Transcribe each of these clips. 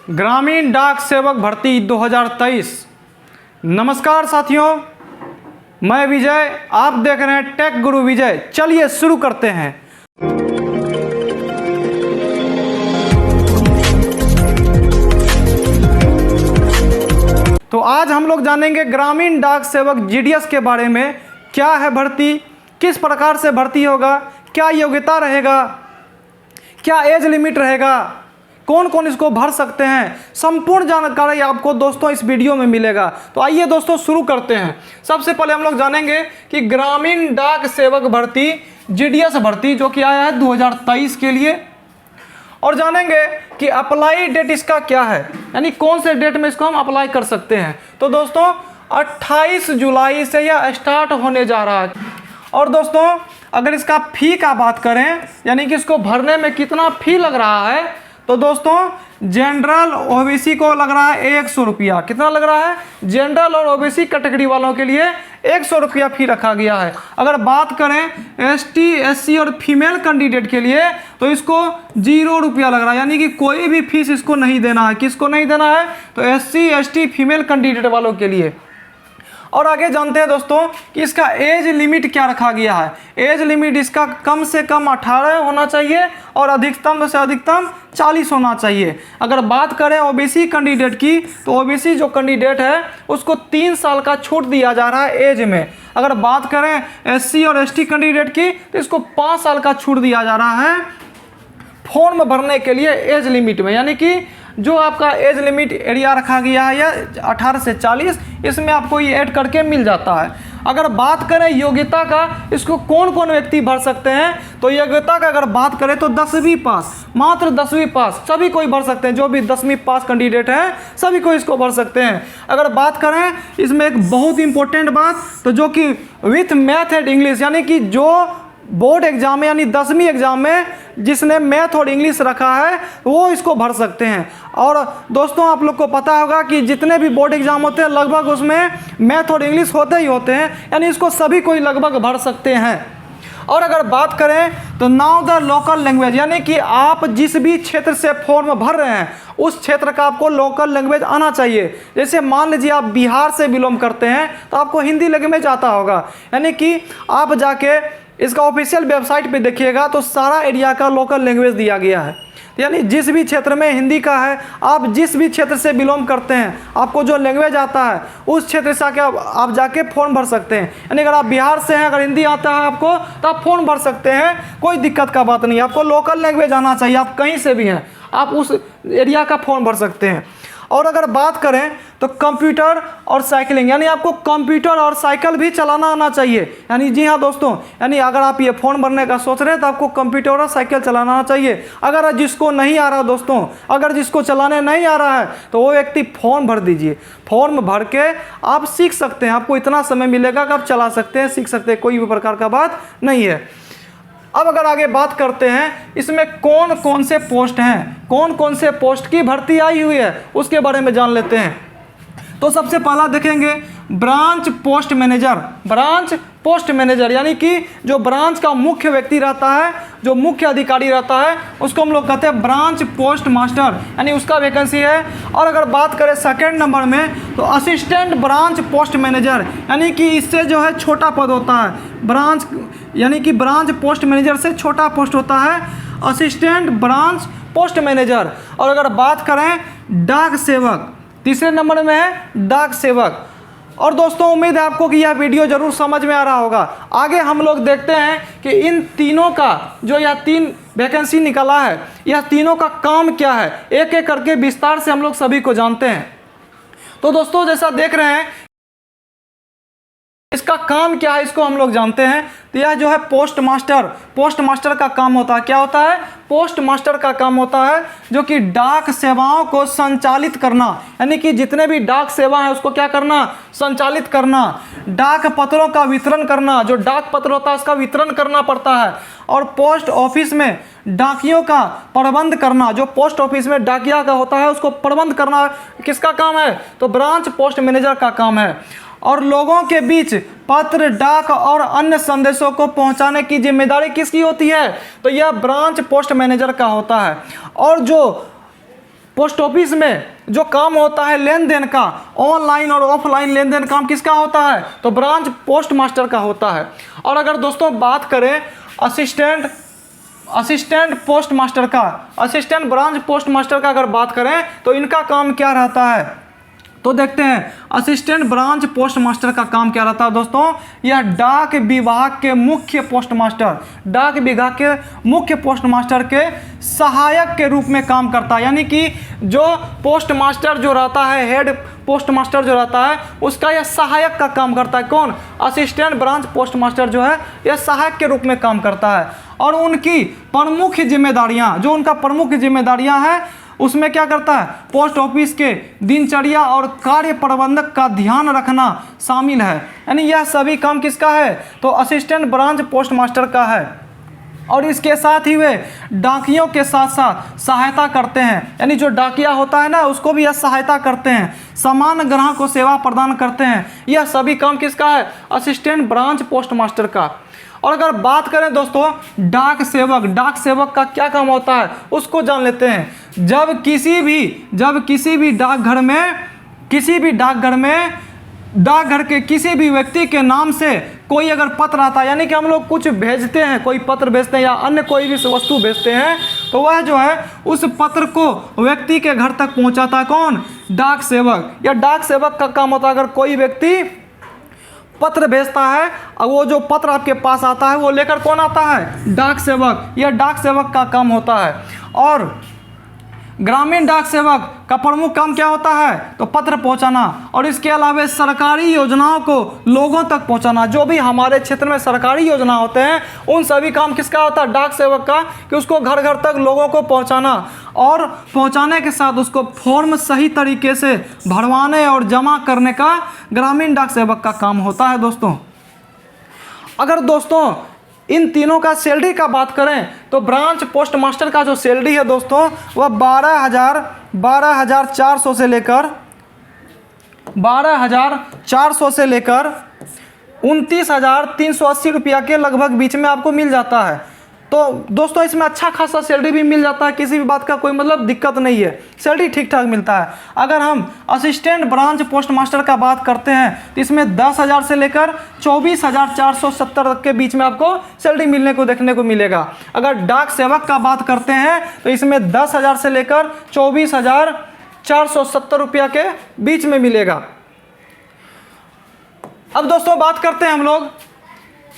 ग्रामीण डाक सेवक भर्ती 2023। नमस्कार साथियों, मैं विजय, आप देख रहे हैं टेक गुरु विजय। चलिए शुरू करते हैं। तो आज हम लोग जानेंगे ग्रामीण डाक सेवक जीडीएस के बारे में। क्या है भर्ती, किस प्रकार से भर्ती होगा, क्या योग्यता रहेगा, क्या एज लिमिट रहेगा, कौन कौन इसको भर सकते हैं, संपूर्ण जानकारी आपको दोस्तों इस वीडियो में मिलेगा। तो आइए दोस्तों शुरू करते हैं। सबसे पहले हम लोग जानेंगे कि ग्रामीण डाक सेवक भर्ती जीडीएस भर्ती जो कि आया है 2023 के लिए, और जानेंगे कि अप्लाई डेट इसका क्या है, यानी कौन से डेट में इसको हम अप्लाई कर सकते हैं। तो दोस्तों 28 जुलाई से यह स्टार्ट होने जा रहा है। और दोस्तों अगर इसका फ़ी का बात करें, यानी कि इसको भरने में कितना फ़ी लग रहा है, तो दोस्तों जनरल ओबीसी को लग रहा है 100 रुपया। कितना लग रहा है? जनरल और ओबीसी कैटेगरी वालों के लिए 100 रुपया फ़ी रखा गया है। अगर बात करें एसटी, एससी और फीमेल कैंडिडेट के लिए तो इसको 0 रुपया लग रहा है, यानी कि कोई भी फीस इसको नहीं देना है। किसको नहीं देना है? तो एससी, एसटी, फीमेल कैंडिडेट वालों के लिए। और आगे जानते हैं दोस्तों कि इसका एज लिमिट क्या रखा गया है। एज लिमिट इसका कम से कम 18 होना चाहिए और अधिकतम से अधिकतम 40 होना चाहिए। अगर बात करें ओबीसी कैंडिडेट की, तो ओबीसी जो कैंडिडेट है उसको 3 साल का छूट दिया जा रहा है एज में। अगर बात करें एससी और एसटी कैंडिडेट की, तो इसको 5 साल का छूट दिया जा रहा है फॉर्म भरने के लिए एज लिमिट में। यानी कि जो आपका एज लिमिट एरिया रखा गया है या 18 से 40, इसमें आपको ये ऐड करके मिल जाता है। अगर बात करें योग्यता का, इसको कौन कौन व्यक्ति भर सकते हैं, तो योग्यता का अगर बात करें तो 10वीं पास, मात्र 10वीं पास सभी कोई भर सकते हैं। जो भी 10वीं पास कैंडिडेट हैं सभी को इसको भर सकते हैं। अगर बात करें इसमें एक बहुत इंपॉर्टेंट बात, तो जो कि विथ मैथ एंड इंग्लिश, यानी कि जो बोर्ड एग्जाम में यानी 10वीं एग्जाम में जिसने मैथ और इंग्लिश रखा है वो इसको भर सकते हैं। और दोस्तों आप लोग को पता होगा कि जितने भी बोर्ड एग्जाम होते हैं लगभग उसमें मैथ और इंग्लिश होते ही होते हैं, यानी इसको सभी कोई लगभग भर सकते हैं। और अगर बात करें तो नाउ द लोकल लैंग्वेज, यानी कि आप जिस भी क्षेत्र से फॉर्म भर रहे हैं उस क्षेत्र का आपको लोकल लैंग्वेज आना चाहिए। जैसे मान लीजिए आप बिहार से बिलोंग करते हैं तो आपको हिंदी लैंग्वेज आता होगा, यानी कि आप जाके इसका ऑफिशियल वेबसाइट पे देखिएगा तो सारा एरिया का लोकल लैंग्वेज दिया गया है। यानी जिस भी क्षेत्र में हिंदी का है, आप जिस भी क्षेत्र से बिलोंग करते हैं, आपको जो लैंग्वेज आता है उस क्षेत्र से आके आप जाके फॉर्म भर सकते हैं। यानी अगर आप बिहार से हैं, अगर हिंदी आता है आपको, तो आप फॉर्म भर सकते हैं, कोई दिक्कत का बात नहीं। आपको लोकल लैंग्वेज आना चाहिए, आप कहीं से भी हैं आप उस एरिया का फॉर्म भर सकते हैं। और अगर बात करें तो कंप्यूटर और साइकिलिंग, यानी आपको कंप्यूटर और साइकिल भी चलाना आना चाहिए। यानी जी हाँ दोस्तों, यानी अगर आप ये फॉर्म भरने का सोच रहे हैं तो आपको कंप्यूटर और साइकिल चलाना आना चाहिए। अगर जिसको नहीं आ रहा दोस्तों, अगर जिसको चलाने नहीं आ रहा है तो वो व्यक्ति फॉर्म भर दीजिए। फॉर्म भर के आप सीख सकते हैं, आपको इतना समय मिलेगा कि आप चला सकते हैं, सीख सकते हैं, कोई भी प्रकार का बात नहीं है। अब अगर आगे बात करते हैं इसमें कौन कौन से पोस्ट हैं, कौन कौन से पोस्ट की भर्ती आई हुई है उसके बारे में जान लेते हैं। तो सबसे पहला देखेंगे branch post manager. Branch post manager यानी कि जो ब्रांच का मुख्य व्यक्ति रहता है, जो मुख्य अधिकारी रहता है, उसको हम लोग कहते हैं ब्रांच पोस्ट मास्टर, यानी उसका वैकेंसी है। और अगर बात करें सेकंड नंबर में तो असिस्टेंट ब्रांच पोस्ट मैनेजर, यानी कि इससे जो है छोटा पद होता है। ब्रांच यानी कि ब्रांच पोस्ट मैनेजर से छोटा पोस्ट होता है असिस्टेंट ब्रांच पोस्ट मैनेजर। और अगर बात करें डाक सेवक, तीसरे नंबर में है डाक सेवक। और दोस्तों उम्मीद है आपको कि यह वीडियो जरूर समझ में आ रहा होगा। आगे हम लोग देखते हैं कि इन तीनों का जो यह 3 वैकेंसी निकला है, यह तीनों का काम क्या है, एक एक करके विस्तार से हम लोग सभी को जानते हैं। तो दोस्तों जैसा देख रहे हैं इसका काम क्या है, इसको हम लोग जानते हैं। तो यह जो है पोस्ट मास्टर का काम होता है। क्या होता है? पोस्ट मास्टर का काम होता है, जो कि डाक सेवाओं को संचालित करना, यानी कि जितने भी डाक सेवा है उसको क्या करना? संचालित करना। डाक पत्रों का वितरण करना, जो डाक पत्र होता है उसका वितरण करना पड़ता है। और पोस्ट ऑफिस में डाकियों का प्रबंध करना, जो पोस्ट ऑफिस में डाकिया का होता है उसको प्रबंध करना किसका काम है? तो ब्रांच पोस्ट मैनेजर का काम है। और लोगों के बीच पत्र, डाक और अन्य संदेशों को पहुंचाने की जिम्मेदारी किसकी होती है? तो यह ब्रांच पोस्ट मैनेजर का होता है। और जो पोस्ट ऑफिस में जो काम होता है लेन देन का, ऑनलाइन और ऑफलाइन लेन देन काम किसका होता है? तो ब्रांच पोस्ट मास्टर का होता है। और अगर दोस्तों बात करें असिस्टेंट पोस्ट मास्टर का, असिस्टेंट ब्रांच पोस्ट मास्टर का अगर बात करें तो इनका काम क्या रहता है? तो देखते हैं असिस्टेंट ब्रांच पोस्ट मास्टर का काम क्या रहता है दोस्तों। यह डाक विभाग के मुख्य पोस्ट मास्टर, डाक विभाग के मुख्य पोस्ट मास्टर के सहायक के रूप में काम करता है। यानी कि जो पोस्ट मास्टर जो रहता है, हेड पोस्ट मास्टर जो रहता है, उसका यह सहायक का काम करता है। कौन? असिस्टेंट ब्रांच पोस्ट मास्टर जो है यह सहायक के रूप में काम करता है। और उनकी प्रमुख जिम्मेदारियां, जो उनका प्रमुख जिम्मेदारियां हैं, उसमें क्या करता है? पोस्ट ऑफिस के दिनचर्या और कार्य प्रबंधक का ध्यान रखना शामिल है। यानी यह सभी काम किसका है? तो असिस्टेंट ब्रांच पोस्ट मास्टर का है। और इसके साथ ही वे डाकियों के साथ साथ सहायता करते हैं। यानी जो डाकिया होता है ना, उसको भी यह सहायता करते हैं, समान ग्राहक को सेवा प्रदान करते हैं। यह सभी काम किसका है? असिस्टेंट ब्रांच पोस्ट मास्टर का। और अगर बात करें दोस्तों डाक सेवक, डाक सेवक का क्या काम होता है उसको जान लेते हैं। जब किसी भी डाकघर में डाकघर के किसी भी व्यक्ति के नाम से कोई अगर पत्र आता है, यानी कि हम लोग कुछ भेजते हैं, कोई पत्र भेजते हैं या अन्य कोई भी वस्तु भेजते हैं, तो वह जो है उस पत्र को व्यक्ति के घर तक पहुंचाता है। कौन? डाक सेवक। या डाक सेवक का काम होता है, अगर कोई व्यक्ति पत्र भेजता है और वो जो पत्र आपके पास आता है वो लेकर कौन आता है? डाक सेवक। यह डाक सेवक का काम होता है। और ग्रामीण डाक सेवक का प्रमुख काम क्या होता है? तो पत्र पहुंचाना। और इसके अलावा सरकारी योजनाओं को लोगों तक पहुंचाना। जो भी हमारे क्षेत्र में सरकारी योजना होते हैं उन सभी काम किसका होता है? डाक सेवक का, कि उसको घर घर तक लोगों को पहुंचाना और पहुंचाने के साथ उसको फॉर्म सही तरीके से भरवाने और जमा करने का ग्रामीण डाक सेवक का काम होता है दोस्तों। अगर दोस्तों इन तीनों का सैलरी का बात करें तो ब्रांच पोस्ट मास्टर का जो सैलरी है दोस्तों वह 12,400 से लेकर 29,380 रुपया के लगभग बीच में आपको मिल जाता है। तो दोस्तों इसमें अच्छा खासा सैलरी भी मिल जाता है, किसी भी बात का कोई मतलब दिक्कत नहीं है, सैलरी ठीक ठाक मिलता है। अगर हम असिस्टेंट ब्रांच पोस्ट मास्टर का बात करते हैं तो इसमें 10,000 से लेकर 24,470 तक के बीच में आपको सैलरी मिलने को देखने को मिलेगा। अगर डाक सेवक का बात करते हैं तो इसमें 10,000 से लेकर 24,470 रुपया के बीच में मिलेगा। अब दोस्तों बात करते हैं हम लोग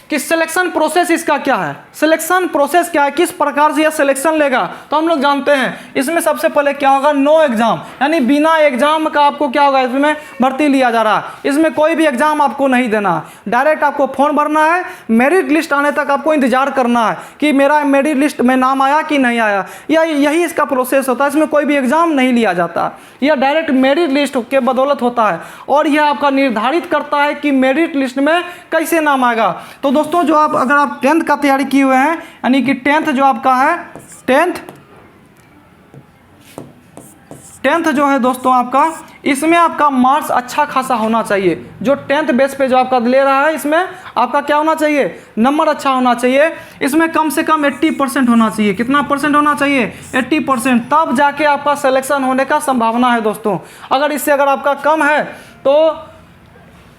कि सिलेक्शन प्रोसेस इसका क्या है। सिलेक्शन प्रोसेस क्या है, किस प्रकार से यह सिलेक्शन लेगा, तो हम लोग जानते हैं इसमें सबसे पहले क्या होगा? नो एग्जाम, यानी बिना एग्जाम का आपको क्या होगा? इसमें भर्ती लिया जा रहा है। इसमें कोई भी एग्जाम आपको नहीं देना, डायरेक्ट आपको फॉर्म भरना है, मेरिट लिस्ट आने तक आपको इंतजार करना है कि मेरा मेरिट लिस्ट में नाम आया कि नहीं आया। यही इसका प्रोसेस होता है। इसमें कोई भी एग्जाम नहीं लिया जाता, यह डायरेक्ट मेरिट लिस्ट के बदौलत होता है। और यह आपका निर्धारित करता है कि मेरिट लिस्ट में कैसे नाम आएगा। तो दोस्तों जो अगर आप 10th का तैयारी किए हुए हैं, यानी कि 10th जो आपका है, 10th जो है दोस्तों आपका, इसमें आपका मार्क्स अच्छा खासा होना चाहिए। जो 10th बेस पे जो आपका ले रहा है इसमें आपका क्या होना चाहिए? नंबर अच्छा होना चाहिए। इसमें कम से कम 80% होना चाहिए। कितना परसेंट होना चाहिए? 80%, तब जाके आपका सिलेक्शन होने का संभावना है दोस्तों। अगर इससे अगर आपका कम है तो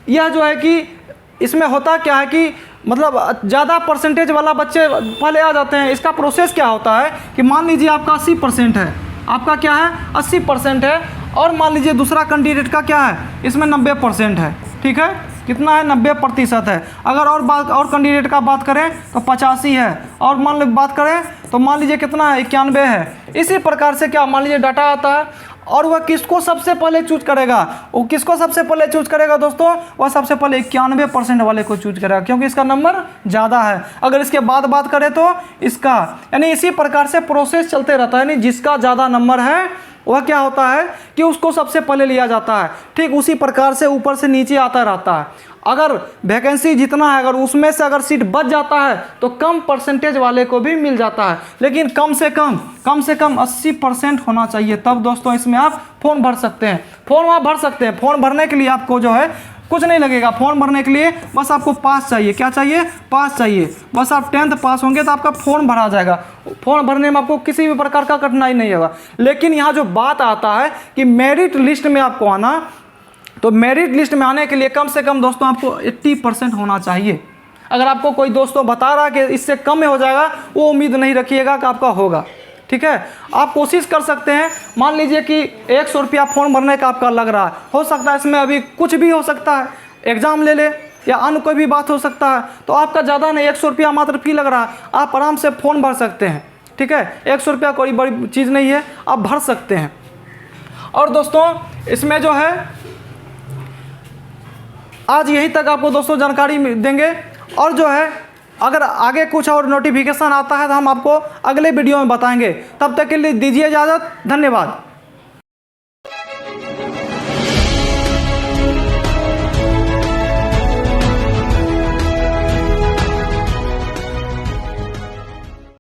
यह जो है कि इसमें होता क्या है कि मतलब ज़्यादा परसेंटेज वाला बच्चे पहले आ जाते हैं। इसका प्रोसेस क्या होता है कि मान लीजिए आपका 80% है, आपका क्या है 80% है, और मान लीजिए दूसरा कैंडिडेट का क्या है, इसमें 90% है। ठीक है, कितना है? 90% है। अगर और कैंडिडेट का बात करें तो 85 है, और बात करें तो मान लीजिए कितना है? 91 है। इसी प्रकार से क्या मान लीजिए डाटा आता है, और वह किसको सबसे पहले चूज करेगा? वो किसको सबसे पहले चूज करेगा दोस्तों? वह सबसे पहले 91% वाले को चूज करेगा, क्योंकि इसका नंबर ज़्यादा है। अगर इसके बाद बात करें तो इसका, यानी इसी प्रकार से प्रोसेस चलते रहता है। यानी जिसका ज़्यादा नंबर है वह क्या होता है कि उसको सबसे पहले लिया जाता है। ठीक उसी प्रकार से ऊपर से नीचे आता रहता है। अगर वैकेंसी जितना है, अगर उसमें से अगर सीट बच जाता है तो कम परसेंटेज वाले को भी मिल जाता है, लेकिन कम से कम 80% होना चाहिए, तब दोस्तों इसमें आप फॉर्म भर सकते हैं। फॉर्म आप भर सकते हैं। फॉर्म भरने के लिए आपको जो है कुछ नहीं लगेगा फॉर्म भरने के लिए, बस आपको पास चाहिए। क्या चाहिए? पास चाहिए। बस आप 10th पास होंगे तो आपका फॉर्म भरा जाएगा। फॉर्म भरने में आपको किसी भी प्रकार का कठिनाई नहीं होगा। लेकिन यहाँ जो बात आता है कि मेरिट लिस्ट में आपको आना, तो मेरिट लिस्ट में आने के लिए कम से कम दोस्तों आपको 80% होना चाहिए। अगर आपको कोई दोस्तों बता रहा है कि इससे कम में हो जाएगा, वो उम्मीद नहीं रखिएगा कि आपका होगा। ठीक है, आप कोशिश कर सकते हैं। मान लीजिए कि 100 रुपया फॉर्म भरने का आपका लग रहा है, हो सकता है इसमें अभी कुछ भी हो सकता है, एग्जाम ले ले या अन्य कोई भी बात हो सकता है, तो आपका ज़्यादा नहीं 100 रुपया मात्र फी लग रहा है, आप आराम से फॉर्म भर सकते हैं। ठीक है, 100 रुपया कोई बड़ी चीज़ नहीं है, आप भर सकते हैं। और दोस्तों इसमें जो है आज यही तक आपको दोस्तों जानकारी देंगे, और जो है अगर आगे कुछ और नोटिफिकेशन आता है तो हम आपको अगले वीडियो में बताएंगे। तब तक के लिए दीजिए इजाज़त। धन्यवाद।